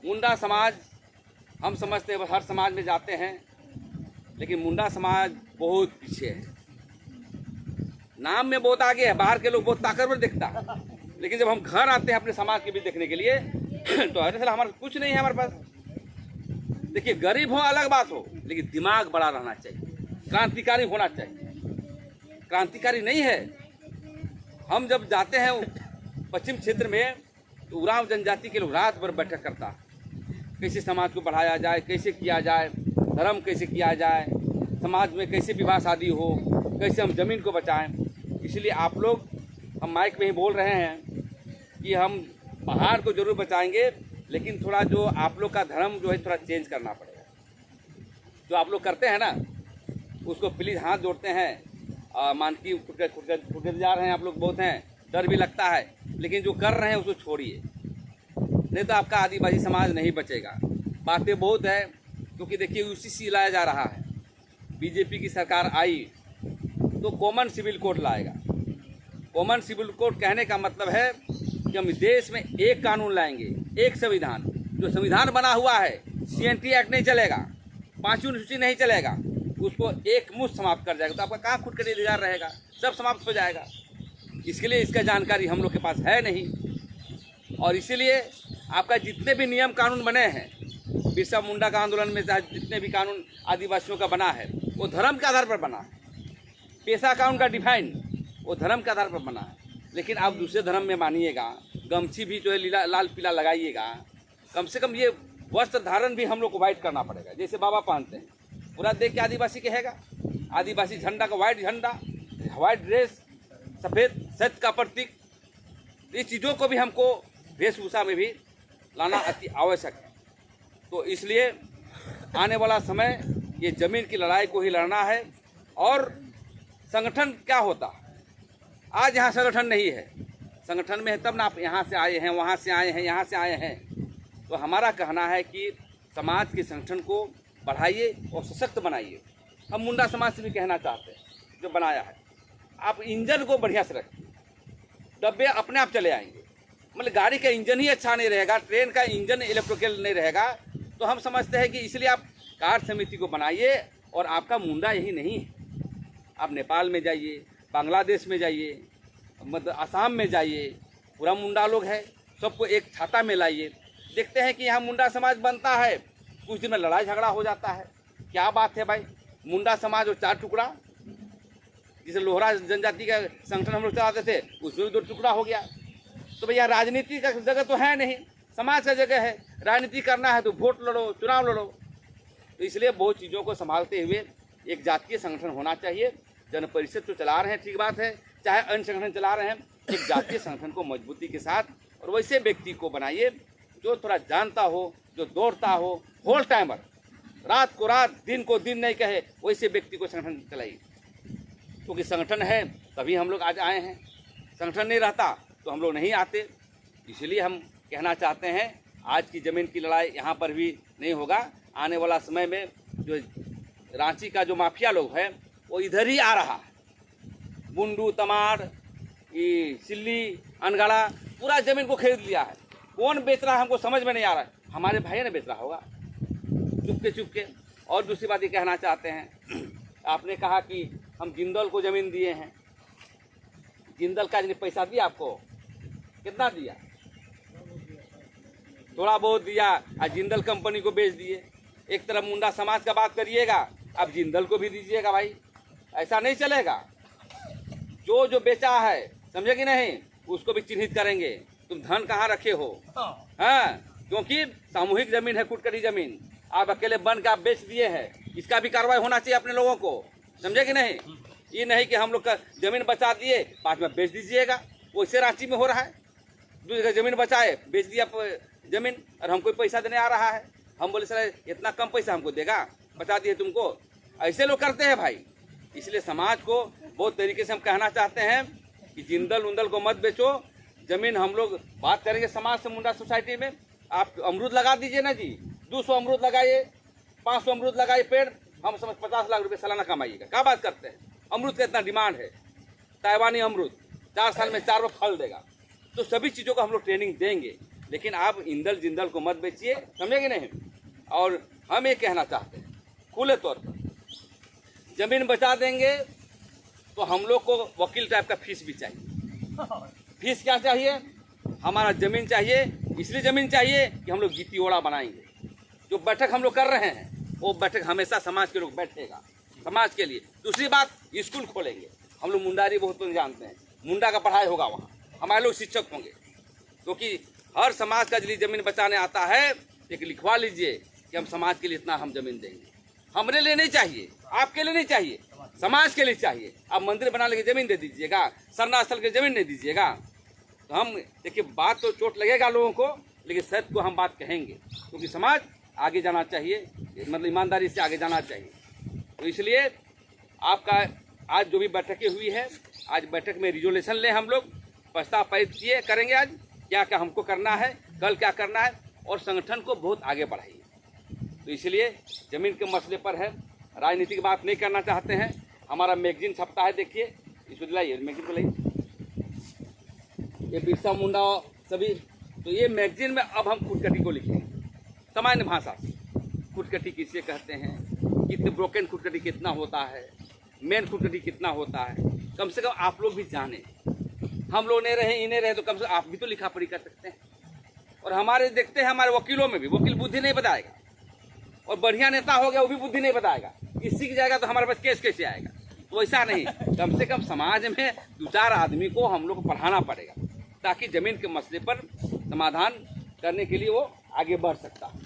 मुंडा समाज हम समझते हैं हर समाज में जाते हैं, लेकिन मुंडा समाज बहुत पीछे है। नाम में बहुत आगे है, बाहर के लोग बहुत ताकतवर दिखता है, लेकिन जब हम घर आते हैं अपने समाज के भी देखने के लिए तो अरे साला हमारा कुछ नहीं है हमारे पास। देखिए, गरीब हो अलग बात हो, लेकिन दिमाग बड़ा रहना चाहिए, क्रांतिकारी होना चाहिए। क्रांतिकारी नहीं है। हम जब जाते हैं पश्चिम क्षेत्र में तो उरांव जनजाति के लोग रात भर बैठक करता है, कैसे समाज को बढ़ाया जाए, कैसे किया जाए, धर्म कैसे किया जाए, समाज में कैसे विवाह शादी हो, कैसे हम ज़मीन को बचाएं। इसलिए आप लोग, हम माइक में ही बोल रहे हैं कि हम पहाड़ को जरूर बचाएंगे, लेकिन थोड़ा जो आप लोग का धर्म जो है थोड़ा चेंज करना पड़ेगा। जो आप लोग करते हैं ना उसको प्लीज़ हाथ जोड़ते हैं। मान की खुद जा रहे हैं आप लोग, बहुत हैं, डर भी लगता है, लेकिन जो कर रहे हैं उसको छोड़िए, नहीं तो आपका आदिवासी समाज नहीं बचेगा। बातें बहुत है, क्योंकि देखिए उसी से लाया जा रहा है। बीजेपी की सरकार आई तो कॉमन सिविल कोड लाएगा। कॉमन सिविल कोड कहने का मतलब है कि हम देश में एक कानून लाएंगे, एक संविधान। जो संविधान बना हुआ है, CNT एक्ट नहीं चलेगा, 5वीं अनुसूची नहीं चलेगा, उसको एक मुश्त समाप्त कर जाएगा। तो आपका कहाँ खुद का अधिकार रहेगा, सब समाप्त हो जाएगा। इसके लिए इसका जानकारी हम लोग के पास है नहीं, और इसीलिए आपका जितने भी नियम कानून बने हैं बिरसा मुंडा का आंदोलन में, जितने भी कानून आदिवासियों का बना है वो धर्म के आधार पर बना है। पेशा का उनका डिफाइन वो धर्म के आधार पर बना है। लेकिन आप दूसरे धर्म में मानिएगा, गमछी भी जो है लाल पीला लगाइएगा, कम से कम ये वस्त्र धारण भी हम लोग को वाइट करना पड़ेगा, जैसे बाबा पहनते हैं। पूरा देख के आदिवासी कहेगा, आदिवासी झंडा का वाइट झंडा, वाइट ड्रेस, सफ़ेद सत्य का प्रतीक, इस चीज़ों को भी हमको वेशभूषा में भी लाना अति आवश्यक है। तो इसलिए आने वाला समय ये ज़मीन की लड़ाई को ही लड़ना है। और संगठन क्या होता, आज यहाँ संगठन नहीं है, संगठन में है तब ना आप यहाँ से आए हैं, वहाँ से आए हैं, यहाँ से आए हैं। तो हमारा कहना है कि समाज के संगठन को बढ़ाइए और सशक्त बनाइए। हम मुंडा समाज से भी कहना चाहते हैं, जो बनाया है, आप इंजन को बढ़िया से रखिए, डब्बे अपने आप चले आएंगे। मतलब गाड़ी का इंजन ही अच्छा नहीं रहेगा, ट्रेन का इंजन इलेक्ट्रिकल नहीं रहेगा, तो हम समझते हैं कि इसलिए आप कार्य समिति को बनाइए। और आपका मुंडा यही नहीं है, आप नेपाल में जाइए, बांग्लादेश में जाइए, मतलब आसाम में जाइए, पूरा मुंडा लोग है, सबको एक छाता में लाइए। देखते हैं कि यहाँ मुंडा समाज बनता है, कुछ दिन में लड़ाई झगड़ा हो जाता है। क्या बात है भाई, मुंडा समाज और 4 टुकड़ा, जिसे लोहरा जनजाति का संगठन हम लोग चलाते थे, उसमें भी 2 टुकड़ा हो गया। तो भैया राजनीति का जगह तो है नहीं, समाज का जगह है। राजनीति करना है तो वोट लड़ो, चुनाव लड़ो। तो इसलिए बहुत चीज़ों को संभालते हुए एक जातीय संगठन होना चाहिए। जन परिषद तो चला रहे हैं, ठीक बात है, चाहे अन्य संगठन चला रहे हैं, एक जातीय संगठन को मजबूती के साथ और वैसे व्यक्ति को बनाइए जो थोड़ा जानता हो, जो दौड़ता हो, होल टाइमर, रात को रात, दिन को दिन नहीं कहे, वैसे व्यक्ति को संगठन चलाइए। क्योंकि संगठन है तभी हम लोग आज आए हैं, संगठन नहीं रहता तो हम लोग नहीं आते। इसलिए हम कहना चाहते हैं आज की ज़मीन की लड़ाई यहाँ पर भी नहीं होगा। आने वाला समय में जो रांची का जो माफिया लोग है वो इधर ही आ रहा है। बुंडू, तमाड़, ये सिल्ली, अनगाड़ा, पूरा ज़मीन को खरीद लिया है। कौन बेच रहा है हमको समझ में नहीं आ रहा है। हमारे भाई ने बेच रहा होगा चुपके चुपके। और दूसरी बात ये कहना चाहते हैं, आपने कहा कि हम जिंदल को ज़मीन दिए हैं, जिंदल का पैसा दिया आपको, कितना दिया? थोड़ा बहुत दिया और जिंदल कंपनी को बेच दिए। एक तरफ मुंडा समाज का बात करिएगा, अब जिंदल को भी दीजिएगा भाई, ऐसा नहीं चलेगा। जो जो बेचा है, समझे कि नहीं, उसको भी चिन्हित करेंगे, तुम धन कहाँ रखे हो। हाँ, क्योंकि सामूहिक जमीन है, कुटकरी जमीन, आप अकेले बन के आप बेच दिए हैं, इसका भी कार्रवाई होना चाहिए अपने लोगों को, समझे कि नहीं। ये नहीं कि हम लोग का जमीन बचा दिए, बाद में बेच दीजिएगा। वैसे रांची में हो रहा है, दूसरी जमीन बचाए, बेच दिया जमीन, और हमको पैसा देने आ रहा है। हम बोले सर इतना कम पैसा हमको देगा, बता दिए तुमको। ऐसे लोग करते हैं भाई। इसलिए समाज को बहुत तरीके से हम कहना चाहते हैं कि जिंदल उंदल को मत बेचो। ज़मीन हम लोग बात करेंगे समाज से, मुंडा सोसाइटी में आप अमरूद लगा दीजिए ना जी, 200 अमरूद लगाइए, 500 अमरूद लगाइए पेड़, हम समझ 50 लाख रुपये सालाना कमाइएगा। क्या बात करते हैं, अमरूद का इतना डिमांड है, ताइवानी अमरूद 4 साल में 4 बार फल देगा। तो सभी चीज़ों को हम लोग ट्रेनिंग देंगे, लेकिन आप इंदल जिंदल को मत बेचिए, समझे कि नहीं। और हम ये कहना चाहते हैं खुले तौर पर, जमीन बचा देंगे तो हम लोग को वकील टाइप का फीस भी चाहिए। फीस क्या चाहिए? हमारा जमीन चाहिए, इसलिए जमीन चाहिए कि हम लोग गिट्टी ओड़ा बनाएंगे। जो बैठक हम लोग कर रहे हैं वो बैठक हमेशा समाज के लोग बैठेगा, समाज के लिए। दूसरी बात, स्कूल खोलेंगे। हम लोग मुंडारी बहुत लोग जानते हैं, मुंडा का पढ़ाई होगा वहाँ, हमारे लोग शिक्षक होंगे। क्योंकि हर समाज का यदि जमीन बचाने आता है, एक लिखवा लीजिए कि हम समाज के लिए इतना हम जमीन देंगे। हमरे लिए नहीं चाहिए, आपके लिए नहीं चाहिए, समाज के लिए चाहिए। आप मंदिर बनाने की जमीन दे दीजिएगा, सरना स्थल की जमीन नहीं दीजिएगा। तो हम देखिए, बात तो चोट लगेगा लोगों को, लेकिन सत्य को हम बात कहेंगे, क्योंकि समाज आगे जाना चाहिए, मतलब ईमानदारी से आगे जाना चाहिए। तो इसलिए आपका आज जो भी बैठकें हुई है, आज बैठक में रिजोल्यूशन ले, हम लोग प्रस्ताव पारित किए करेंगे आज क्या क्या हमको करना है, कल क्या करना है, और संगठन को बहुत आगे बढ़ाइए। तो इसलिए जमीन के मसले पर है, राजनीतिक बात नहीं करना चाहते हैं। हमारा मैगजीन छपता है, देखिए, इसको दिलाइए, मैगजीन को लाइए, ये बिरसा मुंडा सभी। तो ये मैगजीन में अब हम खुदकटी को लिखेंगे सामान्य भाषा से। खुदकटी किसे कहते हैं, कितने ब्रोकन खुदकटी कितना होता है, मेन खुदकटी कितना होता है, कम से कम आप लोग भी जाने। हम लोग नहीं रहे, इन्हें रहे, तो कम से कम आप भी तो लिखा पढ़ी कर सकते हैं। और हमारे देखते हैं हमारे वकीलों में भी, वकील बुद्धि नहीं बताएगा, और बढ़िया नेता हो गया वो भी बुद्धि नहीं बताएगा। इसी की जाएगा तो हमारे पास केस कैसे आएगा। तो ऐसा नहीं, कम से कम समाज में 2-4 आदमी को हम लोग को पढ़ाना पड़ेगा, ताकि जमीन के मसले पर समाधान करने के लिए वो आगे बढ़ सकता है।